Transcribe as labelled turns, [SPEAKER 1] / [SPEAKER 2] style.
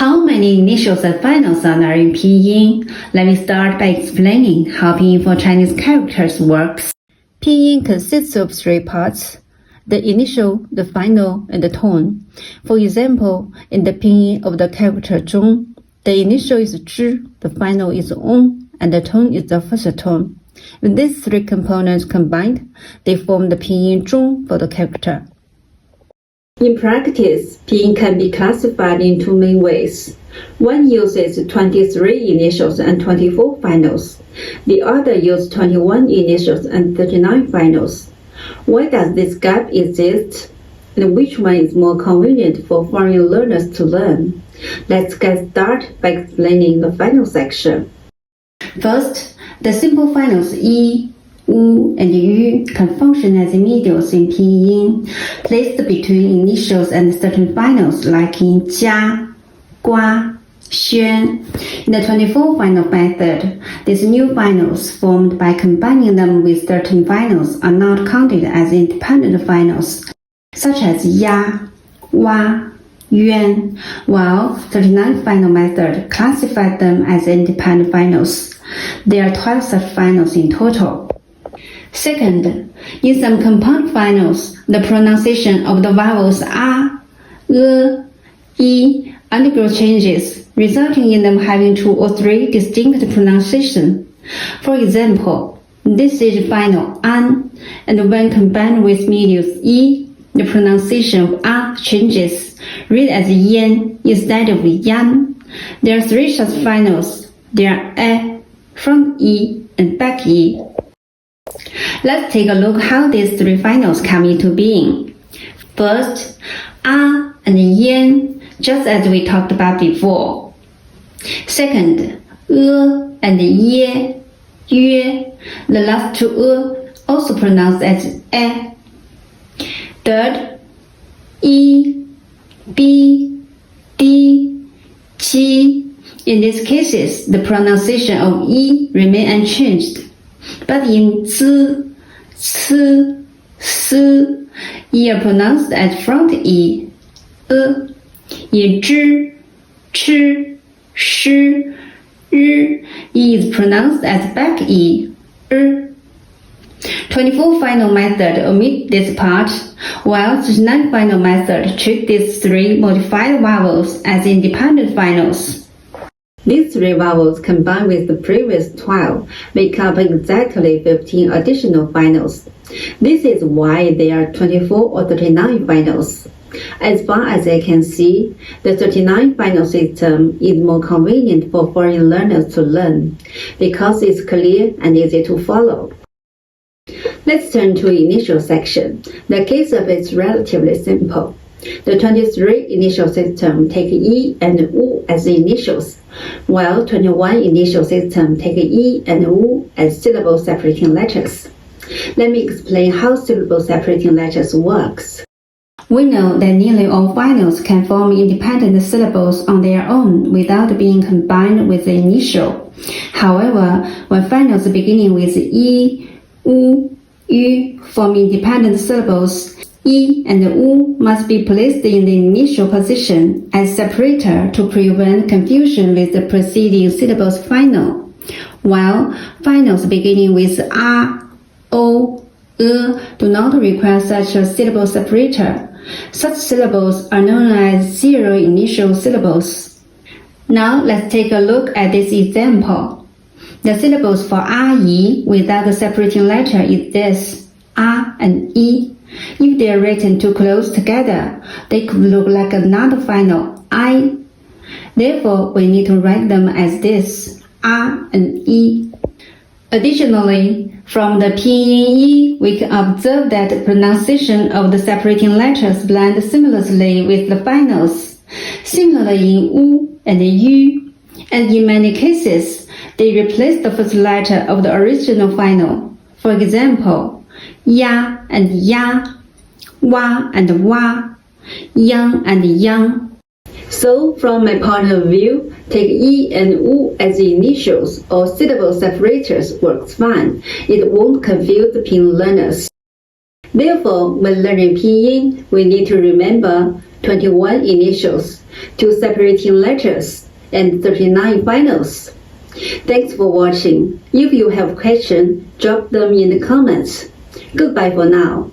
[SPEAKER 1] How many initials and finals are there in Pinyin? Let me start by explaining how Pinyin for Chinese characters works. Pinyin consists of three parts: the initial, the final, and the tone. For example, in the Pinyin of the character zhong, the initial is zhi, the final is on, and the tone is the first tone. With these three components combined, they form the Pinyin zhong for the character.
[SPEAKER 2] In practice, Pinyin can be classified in two main ways. One uses 23 initials and 24 finals. The other uses 21 initials and 39 finals. Why does this gap exist? And which one is more convenient for foreign learners to learn? Let's get started by explaining the final section.
[SPEAKER 1] First, the simple finals yi, wu, and yu can function as medials in Pinyin, placed between initials and certain finals like in jia, gua, xuan. In the 24 final method, these new finals formed by combining them with certain finals are not counted as independent finals, such as ya, wa, yuan, while 39 final method classified them as independent finals. There are 12 such finals in total. Second, in some compound finals, the pronunciation of the vowels a, e undergo changes, resulting in them having 2 or 3 distinct pronunciations. For example, this is final an, and when combined with medials e, the pronunciation of a changes, read as yan instead of yan. There are 3 such finals. They are a, front e, and back e. Let's take a look how these 3 finals come into being. First, a and yan, just as we talked about before. Second, and ye, yue, the last 2 also pronounced as e. Third, e, b, d, qi. In these cases, the pronunciation of e remain unchanged. But in zi, ci, si, e are pronounced as front e. In zhi, chi, shi, ri, e is pronounced as back e. 24 final method omit this part, while 39 final method treat these 3 modified vowels as independent finals.
[SPEAKER 2] These 3 vowels combined with the previous 12 make up exactly 15 additional finals. This is why there are 24 or 39 finals. As far as I can see, the 39 final system is more convenient for foreign learners to learn because it's clear and easy to follow. Let's turn to initial section. The case of it is relatively simple. The 23 initial system take e and wu as initials, while 21 initial system take e and wu as syllable separating letters. Let me explain how syllable separating letters works.
[SPEAKER 1] We know that nearly all finals can form independent syllables on their own without being combined with the initial. However, when finals beginning with e, wu, yu form independent syllables, e and wu must be placed in the initial position as separator to prevent confusion with the preceding syllable's final, while finals beginning with a, o, do not require such a syllable separator. Such syllables are known as zero initial syllables. Now let's take a look at this example. The syllables for a, yi without the separating letter is this, a and e. If they are written too close together, they could look like another final, I. Therefore, we need to write them as this, a and e. Additionally, from the Pinyin yi, we can observe that the pronunciation of the separating letters blend seamlessly with the finals. Similarly in wu and yu, and in many cases, they replace the first letter of the original final. For example, ya and ya, wa and wa, yang and yang.
[SPEAKER 2] So, from my point of view, take e and wu as initials or syllable separators works fine. It won't confuse the Pinyin learners. Therefore, when learning Pinyin, we need to remember 21 initials, 2 separating letters, and 39 finals. Thanks for watching. If you have questions, drop them in the comments. Goodbye for now.